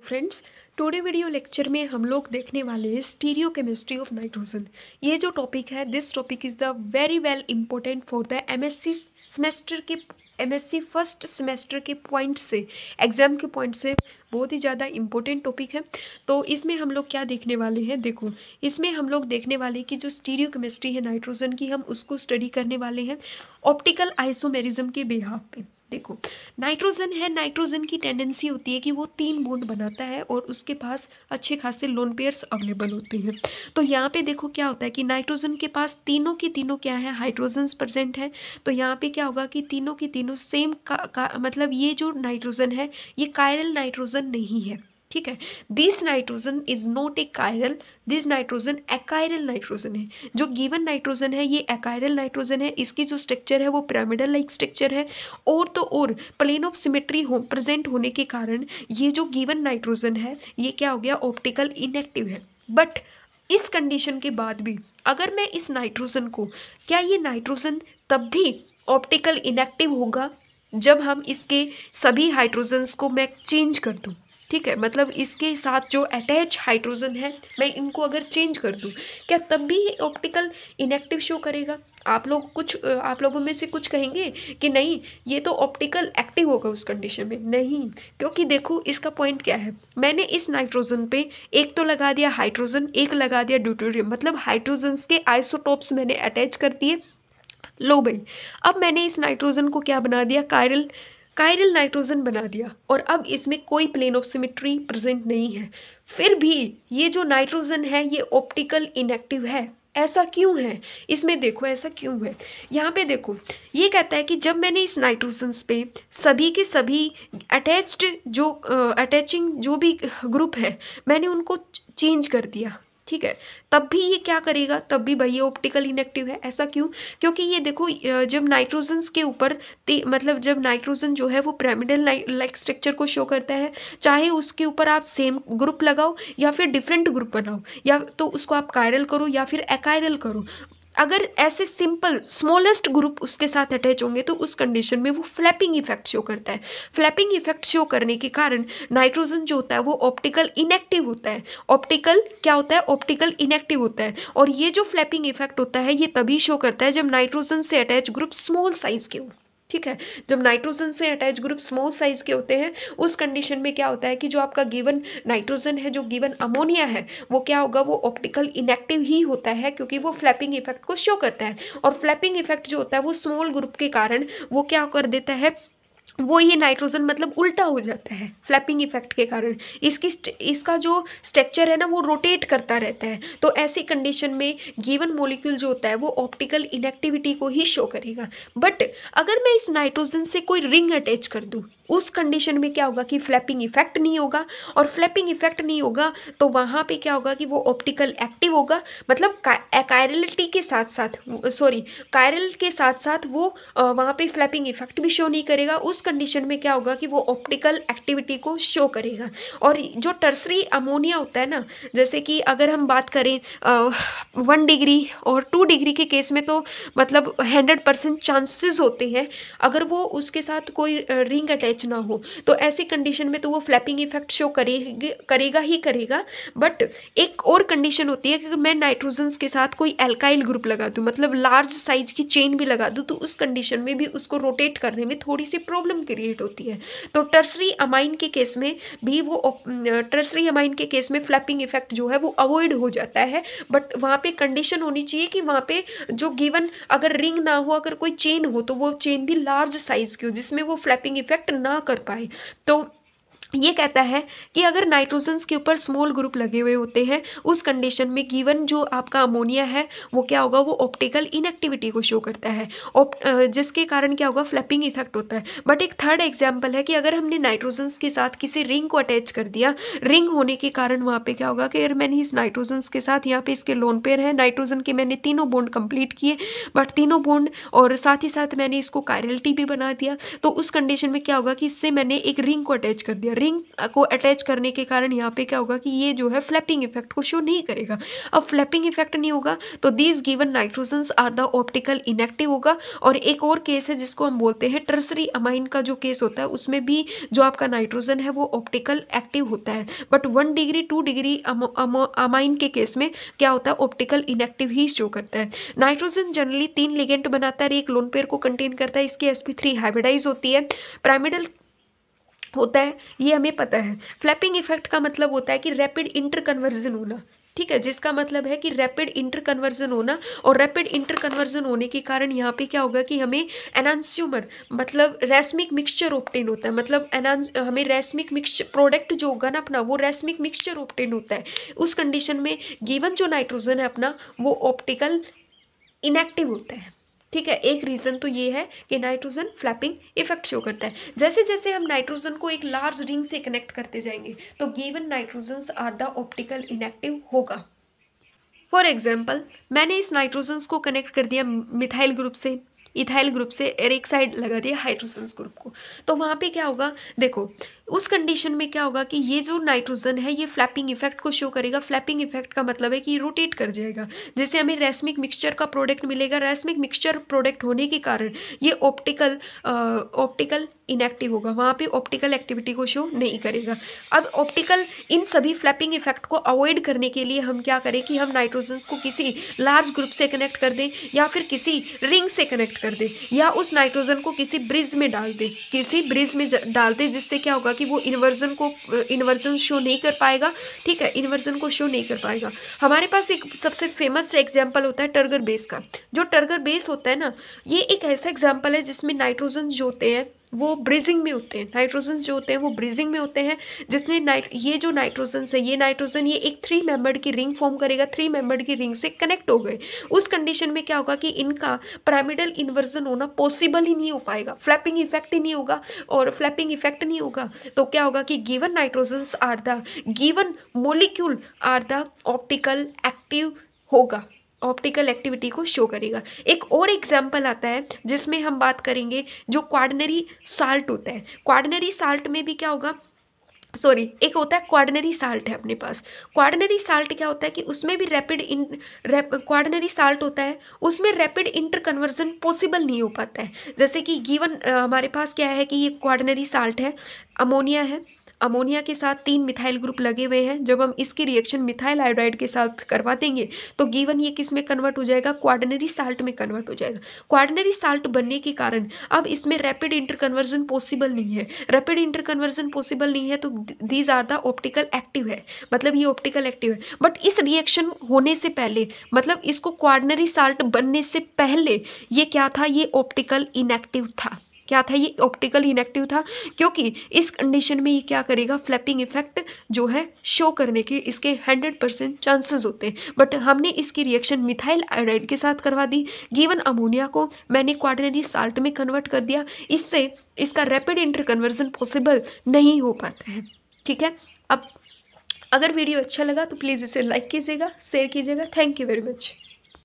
Friends, today video lecture में हम लोग देखने वाले हैं स्टीरियो केमिस्ट्री ऑफ नाइट्रोजन। ये जो टॉपिक है, this topic is the very well important for the MSc first semester के पॉइंट से, एग्जाम के पॉइंट से बहुत ही ज़्यादा इम्पोर्टेंट टॉपिक है। तो इसमें हम लोग क्या देखने वाले हैं, देखो इसमें हम लोग देखने वाले कि जो स्टीरियो केमिस्ट्री है नाइट्रोजन की, हम उसको स्टडी करने वाले हैं ऑप्टिकल आइसोमेरिज्म के बिहाफ पे। देखो नाइट्रोजन है, नाइट्रोजन की टेंडेंसी होती है कि वो 3 बॉन्ड बनाता है और उसके पास अच्छे खासे लोन पेयर्स अवेलेबल होते हैं। तो यहाँ पे देखो क्या होता है कि नाइट्रोजन के पास तीनों की तीनों क्या है, हाइड्रोजन्स प्रेजेंट है। तो यहाँ पे क्या होगा कि तीनों की तीनों सेम मतलब ये जो नाइट्रोजन है ये कायरल नाइट्रोजन नहीं है, ठीक है। This nitrogen is not a chiral, this nitrogen achiral nitrogen है। जो गिवन नाइट्रोजन है ये एकायरल नाइट्रोजन है। इसकी जो स्ट्रक्चर है वो पिरामिडल लाइक स्ट्रक्चर है। और तो और प्लेन ऑफ सिमेट्री प्रेजेंट होने के कारण ये जो गिवन नाइट्रोजन है ये क्या हो गया, ऑप्टिकल इनएक्टिव है। बट इस कंडीशन के बाद भी अगर मैं इस नाइट्रोजन को, क्या ये नाइट्रोजन तब भी ऑप्टिकल इनएक्टिव होगा जब हम इसके सभी हाइड्रोजन्स को मैं चेंज कर दूँ, ठीक है। मतलब इसके साथ जो अटैच हाइड्रोजन है मैं इनको अगर चेंज कर दूं, क्या तब भी ये ऑप्टिकल इनएक्टिव शो करेगा? आप लोगों में से कुछ कहेंगे कि नहीं ये तो ऑप्टिकल एक्टिव होगा उस कंडीशन में। नहीं, क्योंकि देखो इसका पॉइंट क्या है, मैंने इस नाइट्रोजन पे एक तो लगा दिया हाइड्रोजन, एक लगा दिया ड्यूटेरियम, मतलब हाइड्रोजन्स के आइसोटोप्स मैंने अटैच कर दिए। लो भाई, अब मैंने इस नाइट्रोजन को क्या बना दिया, कायरल नाइट्रोजन बना दिया। और अब इसमें कोई प्लेन ऑफ सिमेट्री प्रेजेंट नहीं है, फिर भी ये जो नाइट्रोजन है ये ऑप्टिकल इनएक्टिव है। ऐसा क्यों है? इसमें देखो ऐसा क्यों है। यहाँ पे देखो ये कहता है कि जब मैंने इस नाइट्रोजन्स पे सभी के सभी अटैचिंग जो भी ग्रुप है मैंने उनको चेंज कर दिया, ठीक है, तब भी ये क्या करेगा, तब भी भाई ये ऑप्टिकल इनएक्टिव है। ऐसा क्यों? क्योंकि ये देखो जब नाइट्रोजन्स के ऊपर मतलब जब नाइट्रोजन जो है वो पिरामिडल लाइक स्ट्रक्चर को शो करता है, चाहे उसके ऊपर आप सेम ग्रुप लगाओ या फिर डिफरेंट ग्रुप बनाओ, या तो उसको आप कायरल करो या फिर एकायरल करो, अगर ऐसे सिंपल स्मॉलेस्ट ग्रुप उसके साथ अटैच होंगे तो उस कंडीशन में वो फ्लैपिंग इफेक्ट शो करता है। फ्लैपिंग इफेक्ट शो करने के कारण नाइट्रोजन जो होता है वो ऑप्टिकल इनएक्टिव होता है। ऑप्टिकल क्या होता है, ऑप्टिकल इनएक्टिव होता है। और ये जो फ्लैपिंग इफेक्ट होता है ये तभी शो करता है जब नाइट्रोजन से अटैच ग्रुप स्मॉल साइज के हो, ठीक है। जब नाइट्रोजन से अटैच ग्रुप स्मॉल साइज के होते हैं उस कंडीशन में क्या होता है कि जो आपका गिवन नाइट्रोजन है, जो गिवन अमोनिया है, वो क्या होगा, वो ऑप्टिकल इनएक्टिव ही होता है क्योंकि वो फ्लैपिंग इफेक्ट को शो करता है। और फ्लैपिंग इफेक्ट जो होता है वो स्मॉल ग्रुप के कारण वो क्या कर देता है, वो ये नाइट्रोजन मतलब उल्टा हो जाता है फ्लैपिंग इफेक्ट के कारण। इसका जो स्ट्रक्चर है ना वो रोटेट करता रहता है। तो ऐसी कंडीशन में गिवन मॉलिक्यूल जो होता है वो ऑप्टिकल इनएक्टिविटी को ही शो करेगा। बट अगर मैं इस नाइट्रोजन से कोई रिंग अटैच कर दूँ उस कंडीशन में क्या होगा कि फ्लैपिंग इफेक्ट नहीं होगा। और फ्लैपिंग इफेक्ट नहीं होगा तो वहाँ पे क्या होगा कि वो ऑप्टिकल एक्टिव होगा, मतलब कायरलिटी के साथ साथ कायरल के साथ साथ वो वहाँ पे फ्लैपिंग इफेक्ट भी शो नहीं करेगा। उस कंडीशन में क्या होगा कि वो ऑप्टिकल एक्टिविटी को शो करेगा। और जो टर्सरी अमोनिया होता है ना, जैसे कि अगर हम बात करें 1 डिग्री और 2 डिग्री के केस में तो मतलब 100% चांसेस होते हैं अगर वो उसके साथ कोई रिंग अटैच ना हो, तो ऐसी कंडीशन में तो वो फ्लैपिंग इफेक्ट शो करेगा ही करेगा। बट एक और कंडीशन होती है कि अगर मैं नाइट्रोजन्स के साथ कोई एल्काइल ग्रुप लगा दूं, मतलब लार्ज साइज की चेन भी लगा दूं, तो उस कंडीशन में भी उसको रोटेट करने में थोड़ी सी प्रॉब्लम क्रिएट होती है। तो टर्सरी अमाइन के केस में भी फ्लैपिंग इफेक्ट जो है वो अवॉइड हो जाता है। बट वहाँ पे कंडीशन होनी चाहिए कि वहाँ पे जो गिवन अगर रिंग ना हो, अगर कोई चेन हो तो वो चेन भी लार्ज साइज की हो जिसमें वो फ्लैपिंग इफेक्ट ना कर पाए। तो ये कहता है कि अगर नाइट्रोजन्स के ऊपर स्मॉल ग्रुप लगे हुए होते हैं उस कंडीशन में गिवन जो आपका अमोनिया है वो क्या होगा, वो ऑप्टिकल इनएक्टिविटी को शो करता है, जिसके कारण क्या होगा, फ्लैपिंग इफेक्ट होता है। बट एक थर्ड एग्जांपल है कि अगर हमने नाइट्रोजन्स के साथ किसी रिंग को अटैच कर दिया, रिंग होने के कारण वहाँ पे क्या होगा कि अगर मैंने इस नाइट्रोजन्स के साथ, यहाँ पे इसके लोन पेयर है नाइट्रोजन के, मैंने तीनों बॉन्ड कंप्लीट किए, बट तीनों बॉन्ड और साथ ही साथ मैंने इसको कायरलिटी भी बना दिया, तो उस कंडीशन में क्या होगा कि इससे मैंने एक रिंग को अटैच कर दिया। रिंग को अटैच करने के कारण यहाँ पे क्या होगा कि ये जो है फ्लैपिंग इफेक्ट को शो नहीं करेगा। अब फ्लैपिंग इफेक्ट नहीं होगा तो these given nitrogens are the optical inactive होगा। और एक और केस है जिसको हम बोलते हैं टर्सरी अमाइन का जो केस होता है, उसमें भी जो आपका नाइट्रोजन है वो ऑप्टिकल एक्टिव होता है, बट 1 डिग्री 2 डिग्री अमाइन के केस में क्या होता है, ऑप्टिकल इनएक्टिव ही शो करता है। नाइट्रोजन जनरली 3 लिगेंड बनाता है और एक लोन पेयर को कंटेन करता है। इसकी sp3 हाइब्रिडाइज होती है, पिरामिडल होता है, ये हमें पता है। फ्लैपिंग इफेक्ट का मतलब होता है कि रैपिड इंटर कन्वर्जन होना, ठीक है, जिसका मतलब है कि रैपिड इंटर कन्वर्जन होना। और रैपिड इंटर कन्वर्जन होने के कारण यहाँ पे क्या होगा कि हमें एनांस्यूमर मतलब रेसमिक मिक्सचर ऑब्टेन होता है, मतलब हमें रेसमिक मिक्सचर प्रोडक्ट जो होगा ना अपना, वो रेसमिक मिक्सचर ऑब्टेन होता है। उस कंडीशन में गिवन जो नाइट्रोजन है अपना वो ऑप्टिकल इनएक्टिव होता है, ठीक है। एक रीज़न तो ये है कि नाइट्रोजन फ्लैपिंग इफेक्ट शो करता है। जैसे जैसे हम नाइट्रोजन को एक लार्ज रिंग से कनेक्ट करते जाएंगे तो given nitrogens are the optical inactive होगा। फॉर एग्जाम्पल मैंने इस नाइट्रोजन्स को कनेक्ट कर दिया मिथाइल ग्रुप से, इथाइल ग्रुप से, और एक साइड लगा दिया हाइड्रोजन्स ग्रुप को, तो वहाँ पे क्या होगा, देखो उस कंडीशन में क्या होगा कि ये जो नाइट्रोजन है ये फ्लैपिंग इफेक्ट को शो करेगा। फ्लैपिंग इफेक्ट का मतलब है कि रोटेट कर जाएगा, जैसे हमें रेसमिक मिक्सचर का प्रोडक्ट मिलेगा। रेसमिक मिक्सचर प्रोडक्ट होने के कारण ये ऑप्टिकल इनएक्टिव होगा, वहाँ पे ऑप्टिकल एक्टिविटी को शो नहीं करेगा। अब ऑप्टिकल इन सभी फ्लैपिंग इफेक्ट को अवॉइड करने के लिए हम क्या करें कि हम नाइट्रोजन को किसी लार्ज ग्रुप से कनेक्ट कर दें या फिर किसी रिंग से कनेक्ट कर दें या उस नाइट्रोजन को किसी ब्रिज में डाल दें, किसी ब्रिज में डाल दें, जिससे क्या होगा कि वो इन्वर्जन शो नहीं कर पाएगा, ठीक है, इन्वर्जन को शो नहीं कर पाएगा। हमारे पास एक सबसे फेमस एग्जाम्पल होता है टर्गर बेस का। जो टर्गर बेस होता है ना, ये एक ऐसा एग्जाम्पल है जिसमें नाइट्रोजन जो होते हैं वो ब्रीजिंग में होते हैं, नाइट्रोजन जो होते हैं वो ब्रीजिंग में होते हैं, जिसमें ये जो नाइट्रोजन है, ये नाइट्रोजन ये एक 3 मेंबर्ड की रिंग फॉर्म करेगा, 3 मेंबर्ड की रिंग से कनेक्ट हो गए। उस कंडीशन में क्या होगा कि इनका पिरामिडल इन्वर्जन होना पॉसिबल ही नहीं हो पाएगा, फ्लैपिंग इफेक्ट ही नहीं होगा। और फ्लैपिंग इफेक्ट नहीं होगा तो क्या होगा कि given nitrogens are the given molecule are the optical active होगा, ऑप्टिकल एक्टिविटी को शो करेगा। एक और एग्जाम्पल आता है जिसमें हम बात करेंगे जो क्वार्डनरी साल्ट होता है। क्वार्डनरी साल्ट में भी क्या होगा, एक होता है क्वार्डनरी साल्ट है अपने पास। क्वार्डनरी साल्ट क्या होता है कि उसमें भी क्वार्डनरी साल्ट होता है, उसमें रैपिड इंटर कन्वर्जन पॉसिबल नहीं हो पाता है। जैसे कि गिवन हमारे पास क्या है कि ये क्वार्डनरी साल्ट है, अमोनिया है, अमोनिया के साथ 3 मिथाइल ग्रुप लगे हुए हैं। जब हम इसकी रिएक्शन मिथाइल आयोडाइड के साथ करवा देंगे तो गिवन ये किस में कन्वर्ट हो जाएगा, क्वार्डनरी साल्ट में कन्वर्ट हो जाएगा। क्वार्डनरी साल्ट बनने के कारण अब इसमें रैपिड इंटर कन्वर्जन पॉसिबल नहीं है। रैपिड इंटर कन्वर्जन पॉसिबल नहीं है तो these are the optical active है, मतलब ये ऑप्टिकल एक्टिव है। बट इस रिएक्शन होने से पहले, मतलब इसको क्वार्डनरी साल्ट बनने से पहले ये क्या था, ये ऑप्टिकल इनएक्टिव था। क्या था, ये ऑप्टिकल इनएक्टिव था, क्योंकि इस कंडीशन में ये क्या करेगा, फ्लैपिंग इफेक्ट जो है शो करने के इसके 100% चांसेस होते हैं। बट हमने इसकी रिएक्शन मिथाइल आयोडाइड के साथ करवा दी, गिवन अमोनिया को मैंने क्वार्डनरी साल्ट में कन्वर्ट कर दिया, इससे इसका रैपिड इंटर कन्वर्जन पॉसिबल नहीं हो पाता है, ठीक है। अब अगर वीडियो अच्छा लगा तो प्लीज़ इसे लाइक कीजिएगा, शेयर कीजिएगा। Thank you very much.